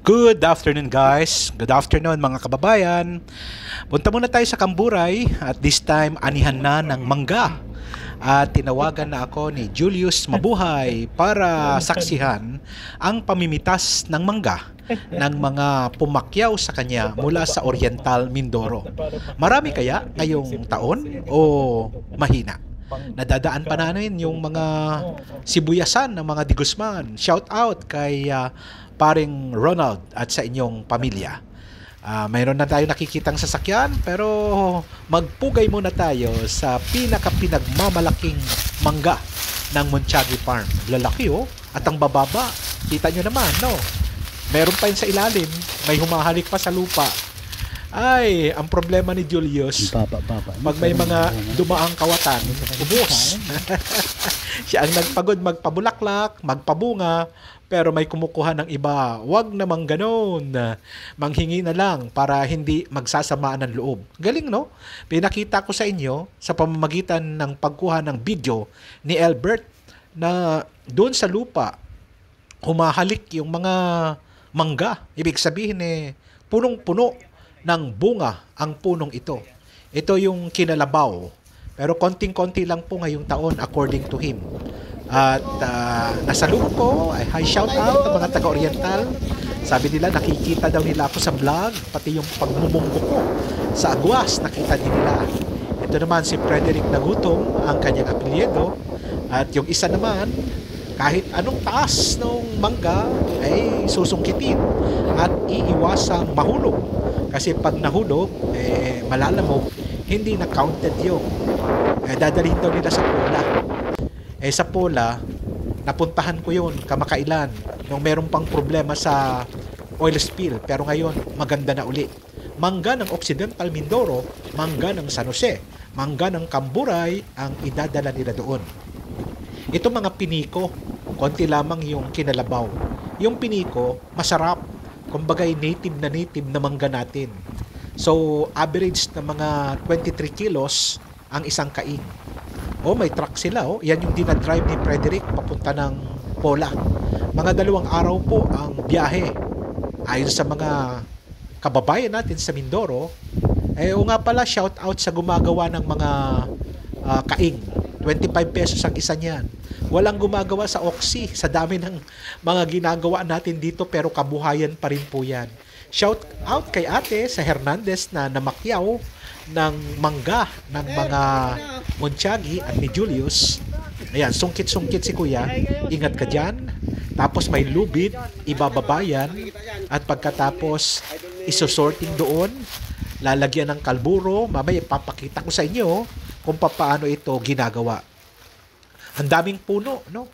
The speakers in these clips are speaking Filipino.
Good afternoon guys. Good afternoon mga kababayan. Punta muna tayo sa Kamburay at this time anihan na ng mangga. At tinawagan na ako ni Julius Mabuhay para saksihan ang pamimitas ng mangga ng mga pumakyaw sa kanya mula sa Oriental Mindoro. Marami kaya ngayong taon o mahina? Nadadaan pa namin yung mga sibuyasan ng mga Di Guzman. Shout out kay paring Ronald at sa inyong pamilya. Mayroon na tayo nakikitang sasakyan pero magpugay muna tayo sa pinagmamalaking mangga ng Monchagi Farm. Lalaki at ang bababa, kita nyo naman, no? Meron pa yun sa ilalim, may humahalik pa sa lupa. Ay, ang problema ni Julius, pag may mga dumaang kawatan, ubos. Siya ang nagpagod magpabulaklak, magpabunga, pero may kumukuha ng iba. Wag namang ganon. Manghingi na lang para hindi magsasamaan ng loob. Galing, no? Pinakita ko sa inyo sa pamamagitan ng pagkuha ng video ni Albert na doon sa lupa humahalik yung mga mangga. Ibig sabihin punong-puno ng bunga ang punong ito. Ito yung kinalabaw. Pero konting-konti lang po ngayong taon according to him. At nasa loob ko, ay shout out sa mga taga-Oriental. Sabi nila nakikita daw nila ako sa vlog, pati yung pagmumunggo ko sa agwas nakita din nila. Ito naman si Frederick Nagutom, ang kanyang apelyido. At yung isa naman, kahit anong taas ng mangga ay susungkitin at iiwasang mahulog. Kasi pag nahulog, malalamog, hindi na counted yung dadalhin daw nila sa pola. Sa pola, napuntahan ko yun kamakailan nung meron pang problema sa oil spill. Pero ngayon, maganda na uli. Mangga ng Occidental Mindoro, mangga ng San Jose, mangga ng Kamburay ang idadala nila doon. Ito mga piniko, konti lamang yung kinalabaw. Yung piniko, masarap. Kumbagay native na mangga natin. So, average na mga 23 kilos ang isang kaing. May truck sila. Yan yung dinadrive ni Frederick papunta ng Pola. Mga 2 araw po ang biyahe. Ayon sa mga kababayan natin sa Mindoro, nga pala, shout out sa gumagawa ng mga kaing. 25 pesos ang isa niyan. Walang gumagawa sa Oxy. Sa dami ng mga ginagawa natin dito pero kabuhayan pa rin po yan. Shout out kay ate sa Hernandez na namakyaw ng mangga ng mga Monchagi at ni Julius. Ayan, sungkit-sungkit si kuya. Ingat ka dyan. Tapos may lubid, ibababayan. At pagkatapos, isosorting doon. Lalagyan ng kalburo. Mamaya ipapakita ko sa inyo kung paano ito ginagawa. Ang daming puno, no?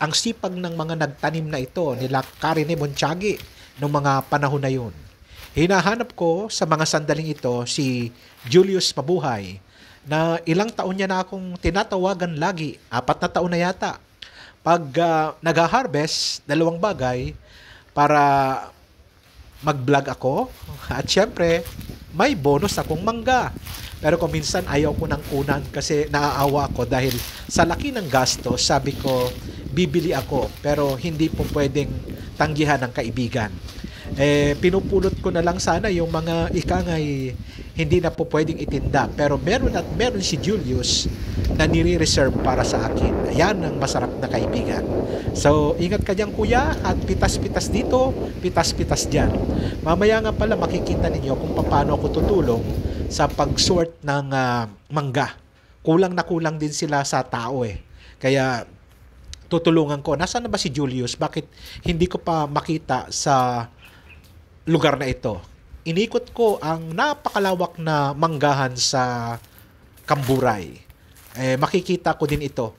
Ang sipag ng mga nagtanim na ito, nila Karine Monchagi, noong mga panahon na yun. Hinahanap ko sa mga sandaling ito si Julius Mabuhay, na ilang taon niya na akong tinatawagan lagi, 4 na taon na yata. Pag nag-harvest, 2 bagay, para mag-vlog ako, at syempre, may bonus akong mangga. Pero kung minsan ayaw ko ng kunan kasi naaawa ako dahil sa laki ng gasto, sabi ko, bibili ako. Pero hindi po pwedeng tanggihan ng kaibigan. Pinupulot ko na lang sana yung mga ikangay hindi na po pwedeng itinda. Pero meron si Julius na nire-reserve para sa akin. Ayan ang masarap na kaibigan. So, ingat ka dyan kuya at pitas-pitas dito, pitas-pitas dyan. Mamaya nga pala makikita ninyo kung paano ako tutulong sa pag-sort ng mangga. Kulang na kulang din sila sa tao Kaya tutulungan ko. Nasaan na ba si Julius? Bakit hindi ko pa makita sa lugar na ito? Inikot ko ang napakalawak na manggahan sa Kamburay. Makikita ko din ito.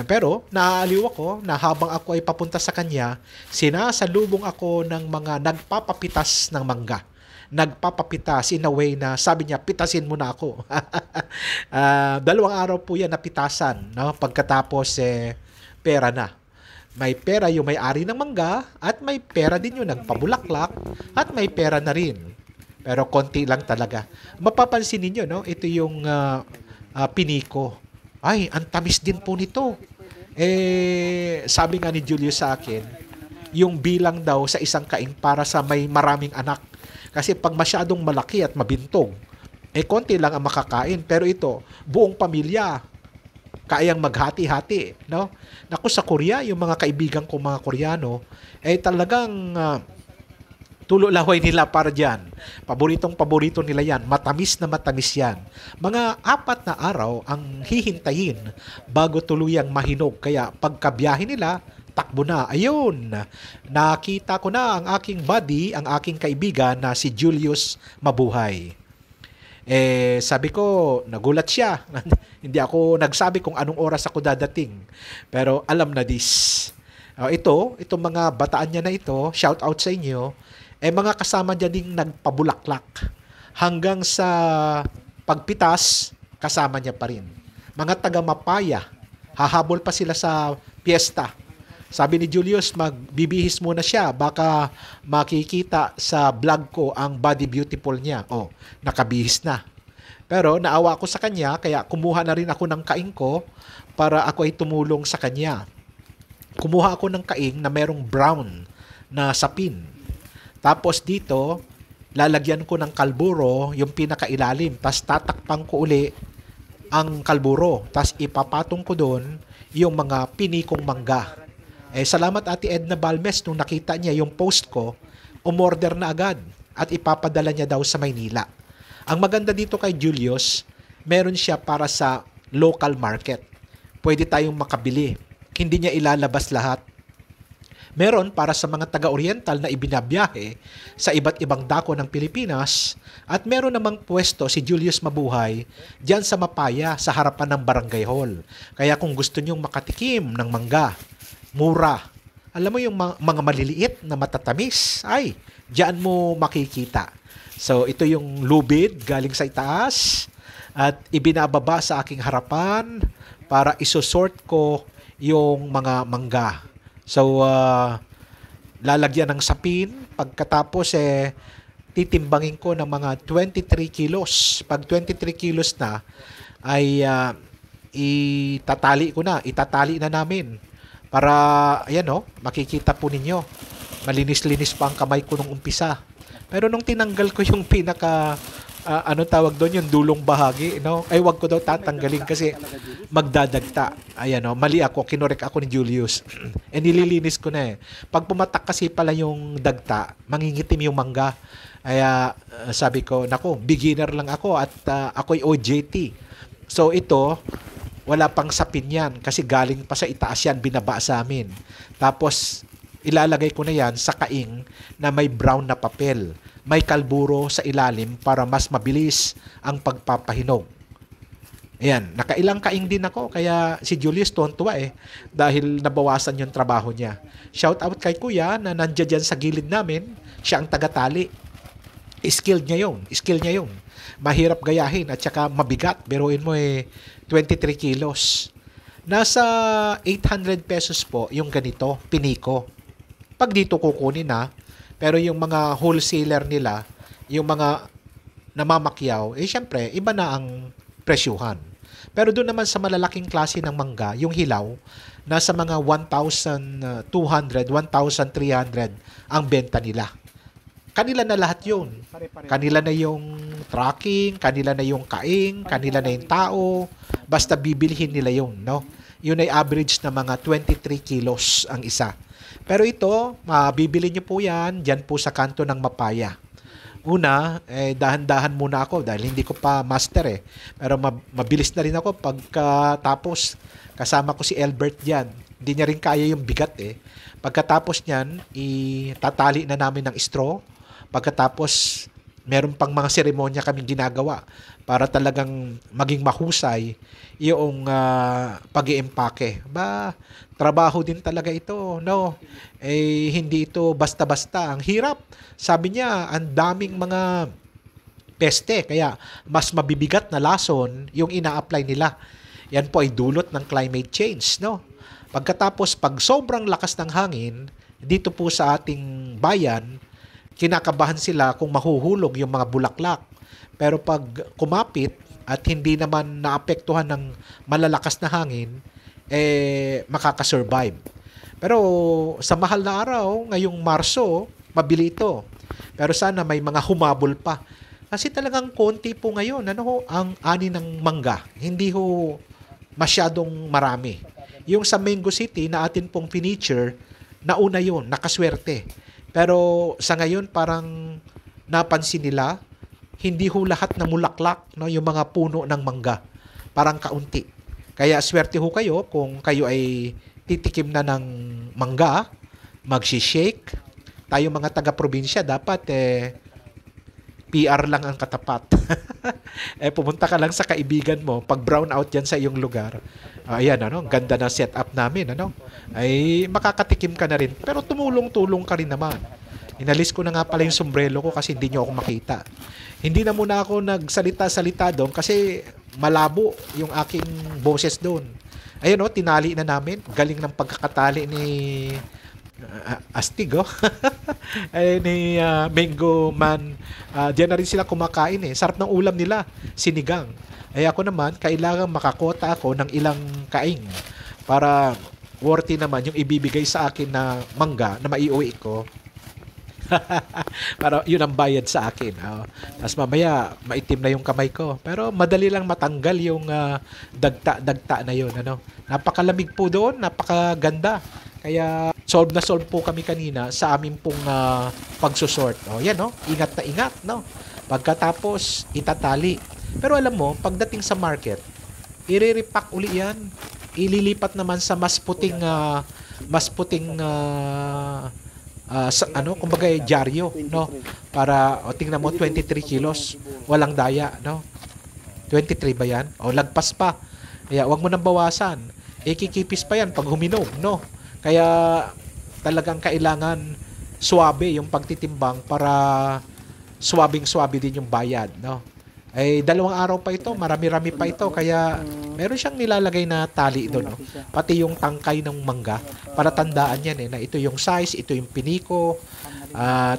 Pero naaaliw ako na habang ako ay papunta sa kanya, sinasalubong ako ng mga nagpapapitas ng mangga. Nagpapapitas in a way na sabi niya, pitasin mo na ako. 2 araw po yan napitasan. No? Pagkatapos, pera na. May pera yung may-ari ng mangga at may pera din yung nagpabulaklak at may pera na rin. Pero konti lang talaga. Mapapansin ninyo, no? Ito yung piniko. Ay, ang tamis din po nito. Sabi nga ni Julius sa akin, yung bilang daw sa isang kaing para sa may maraming anak. Kasi pag masyadong malaki at mabintog, konti lang ang makakain. Pero ito, buong pamilya, kayang maghati-hati, no? Naku, sa Korea, yung mga kaibigan ko mga Koreano, talagang tulo-laway nila para dyan. Paborito nila yan. Matamis na matamis yan. Mga 4 na araw ang hihintayin bago tuluyang mahinog. Kaya pagkabiyahe nila, takbo na. Ayun, nakita ko na ang aking buddy, ang aking kaibigan na si Julius Mabuhay. Sabi ko, nagulat siya. Hindi ako nagsabi kung anong oras ako dadating. Pero alam na this. Itong mga bataan niya na ito, shout out sa inyo, mga kasama niya ding nagpabulaklak. Hanggang sa pagpitas, kasama niya pa rin. Mga taga-Mapaya, hahabol pa sila sa piyesta. Sabi ni Julius, magbibihis muna siya. Baka makikita sa vlog ko ang body beautiful niya. Nakabihis na. Pero naawa ako sa kanya, kaya kumuha na rin ako ng kaing ko para ako ay tumulong sa kanya. Kumuha ako ng kaing na merong brown na sapin. Tapos dito, lalagyan ko ng kalburo, yung pinakailalim. Tapos tatakpang ko uli ang kalburo. Tapos ipapatong ko doon yung mga pinikong mangga. Salamat Ate Edna Balmes, nung nakita niya yung post ko, umorder na agad at ipapadala niya daw sa Maynila. Ang maganda dito kay Julius, meron siya para sa local market. Pwede tayong makabili. Hindi niya ilalabas lahat. Meron para sa mga taga-oriental na ibinabiyahe sa iba't ibang dako ng Pilipinas, at meron namang pwesto si Julius Mabuhay diyan sa Mapaya sa harapan ng Barangay Hall. Kaya kung gusto niyong makatikim ng mangga, mura. Alam mo yung mga maliliit na matatamis, diyan mo makikita. So ito yung lubid galing sa itaas at ibinababa sa aking harapan para isusort ko yung mga mangga. So lalagyan ng sapin, pagkatapos titimbangin ko ng mga 23 kilos. Pag 23 kilos na ay itatali na namin. Para, makikita po ninyo, malinis-linis pa ang kamay ko nung umpisa. Pero nung tinanggal ko yung pinaka, tawag doon, yung dulong bahagi, wag ko daw tatanggalin kasi magdadagta. Mali ako, kinorek ako ni Julius. Nililinis ko na . Pag pumatak kasi pala yung dagta, mangingitim yung mangga. Kaya sabi ko, naku, beginner lang ako at ako'y OJT. So ito, wala pang sapin yan kasi galing pa sa itaas yan, binaba sa amin. Tapos ilalagay ko na yan sa kaing na may brown na papel. May kalburo sa ilalim para mas mabilis ang pagpapahinog. Ayan, nakailang kaing din ako, kaya si Julius tuwan-tuwa dahil nabawasan yung trabaho niya. Shout out kay Kuya na nandiyan dyan sa gilid namin, siya ang tagatali. Skill niya yun. Mahirap gayahin at saka mabigat. Biruin mo 23 kilos. Nasa 800 pesos po yung ganito, piniko. Pag dito kukunin pero yung mga wholesaler nila, yung mga namamakyaw, syempre, iba na ang presyuhan. Pero doon naman sa malalaking klase ng mangga, yung hilaw, nasa mga 1,200, 1,300 ang benta nila. Kanila na lahat yun. Kanila na yung tracking, kanila na yung kaing, kanila na yung tao. Basta bibilhin nila yun, Yun ay average na mga 23 kilos ang isa. Pero ito, mabibili nyo po yan, dyan po sa kanto ng Mapaya. Una, dahan-dahan muna ako dahil hindi ko pa master Pero mabilis na rin ako pagkatapos. Kasama ko si Albert dyan. Hindi niya rin kaya yung bigat Pagkatapos niyan, itatali na namin ng straw. Pagkatapos, meron pang mga seremonya kaming ginagawa para talagang maging mahusay yung pag-iimpake. Trabaho din talaga ito, hindi ito basta-basta. Ang hirap. Sabi niya, ang daming mga peste, kaya mas mabibigat na lason yung ina-apply nila. Yan po ay dulot ng climate change, Pagkatapos, pag sobrang lakas ng hangin, dito po sa ating bayan, kinakabahan sila kung mahuhulog yung mga bulaklak. Pero pag kumapit at hindi naman naapektuhan ng malalakas na hangin, makakasurvive. Pero sa mahal na araw, ngayong Marso, mabili ito. Pero sana may mga humabol pa. Kasi talagang konti po ngayon, ano ho, ang ani ng mangga. Hindi ho masyadong marami. Yung sa Mango City na atin pong finiture, nauna yun, nakaswerte. Pero sa ngayon parang napansin nila, hindi ho lahat na mulaklak, no, yung mga puno ng mangga. Parang kaunti. Kaya swerte ho kayo kung kayo ay titikim na ng mangga, magsi-shake. Tayo mga taga-probinsya dapat PR lang ang katapat. Pumunta ka lang sa kaibigan mo, pag brown out yan sa iyong lugar. Ayan, ano, ganda na setup namin, ano. Ay makakatikim ka na rin. Pero tumulong-tulong ka rin naman. Inalis ko na nga pala yung sombrero ko kasi hindi nyo ako makita. Hindi na muna ako nagsalita-salita doon kasi malabo yung aking boses doon. Ayun, oh, tinali na namin. Galing ng pagkakatali ni Astig, oh. Ni Mango Man. Diyan na rin sila kumakain eh. Sarap ng ulam nila, sinigang. Ay ako naman, kailangan makakota ako ng ilang kaing para worthy naman yung ibibigay sa akin na mangga na maiuwi ko. Para yun ang bayad sa akin. Tapos mamaya, maitim na yung kamay ko. Pero madali lang matanggal yung dagta na yun. Ano? Napakalamig po doon, napakaganda. Kaya solve na solve po kami kanina sa amin pong pagsusort. Yan, no? Ingat na ingat, no? Pagkatapos, itatali. Pero alam mo, pagdating sa market, iriripak uli yan. Ililipat naman sa mas puting kumbaga dyaryo, no? Para tingnan mo 23 kilos, walang daya, no? 23 ba 'yan? Lagpas pa. Kaya wag mo nang bawasan. Kikipis pa 'yan pag huminom, no? Kaya talagang kailangan swabe yung pagtitimbang para swabing-swabe din yung bayad, no? 2 araw pa ito, marami-rami pa ito, kaya meron siyang nilalagay na tali doon, no? Pati yung tangkay ng mangga, para tandaan yan na ito yung size, ito yung piniko,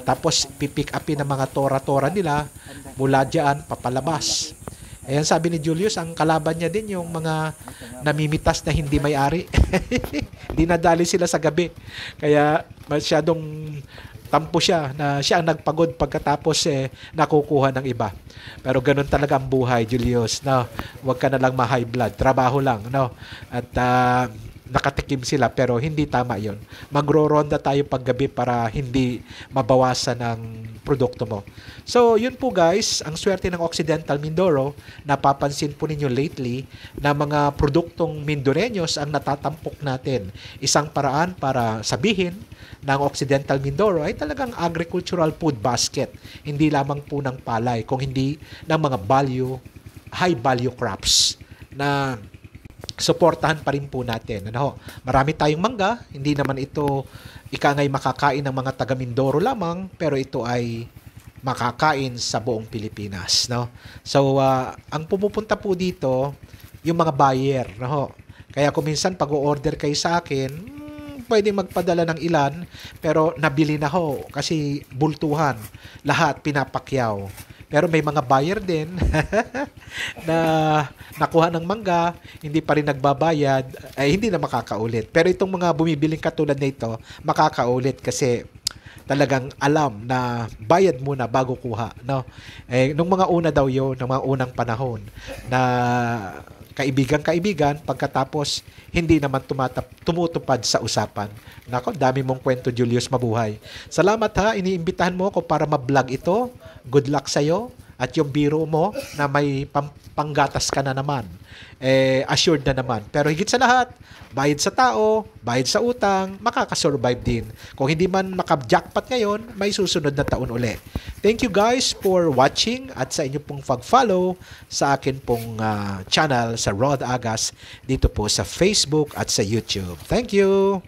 tapos pipick upin ng mga tora-tora nila, mula dyan, papalabas. Ayan, sabi ni Julius, ang kalaban niya din yung mga namimitas na hindi may-ari. Dinadali sila sa gabi. Kaya masyadong tampo siya na siya ang nagpagod pagkatapos nakukuha ng iba. Pero ganun talaga ang buhay, Julius. No? Huwag ka na lang ma-high blood. Trabaho lang. No? At nakatikim sila pero hindi tama yon. Magro-ronda tayo paggabi para hindi mabawasan ang produkto mo. So, yun po guys, ang swerte ng Occidental Mindoro, napapansin po ninyo lately na mga produktong Mindoreños ang natatampok natin. Isang paraan para sabihin ng Occidental Mindoro ay talagang agricultural food basket. Hindi lamang po ng palay, kung hindi ng mga high value crops na suportahan pa rin po natin. Marami tayong mangga, hindi naman ito ikangay makakain ng mga taga Mindoro lamang, pero ito ay makakain sa buong Pilipinas. No? So, ang pumupunta po dito, yung mga buyer. No? Kaya kung minsan pag-o-order kayo sa akin, pwedeng magpadala ng ilan, pero nabili na ho kasi bultuhan. Lahat pinapakyaw. Pero may mga buyer din na nakuha ng mangga, hindi pa rin nagbabayad, ay hindi na makakaulit. Pero itong mga bumibiling katulad na ito, makakaulit kasi talagang alam na bayad muna bago kuha. No? Nung mga una daw yun, nung mga unang panahon, na kaibigan, pagkatapos hindi naman tumutupad sa usapan. Nako, dami mong kwento, Julius Mabuhay. Salamat ha, iniimbitahan mo ako para ma-vlog ito. Good luck sa'yo. At yung biro mo na may panggatas ka na naman, assured na naman. Pero higit sa lahat, bayad sa tao, bayad sa utang, makakasurvive din. Kung hindi man maka-jackpot ngayon, may susunod na taon uli. Thank you guys for watching at sa inyo pong pag-follow sa akin pong channel sa Rod Agas dito po sa Facebook at sa YouTube. Thank you!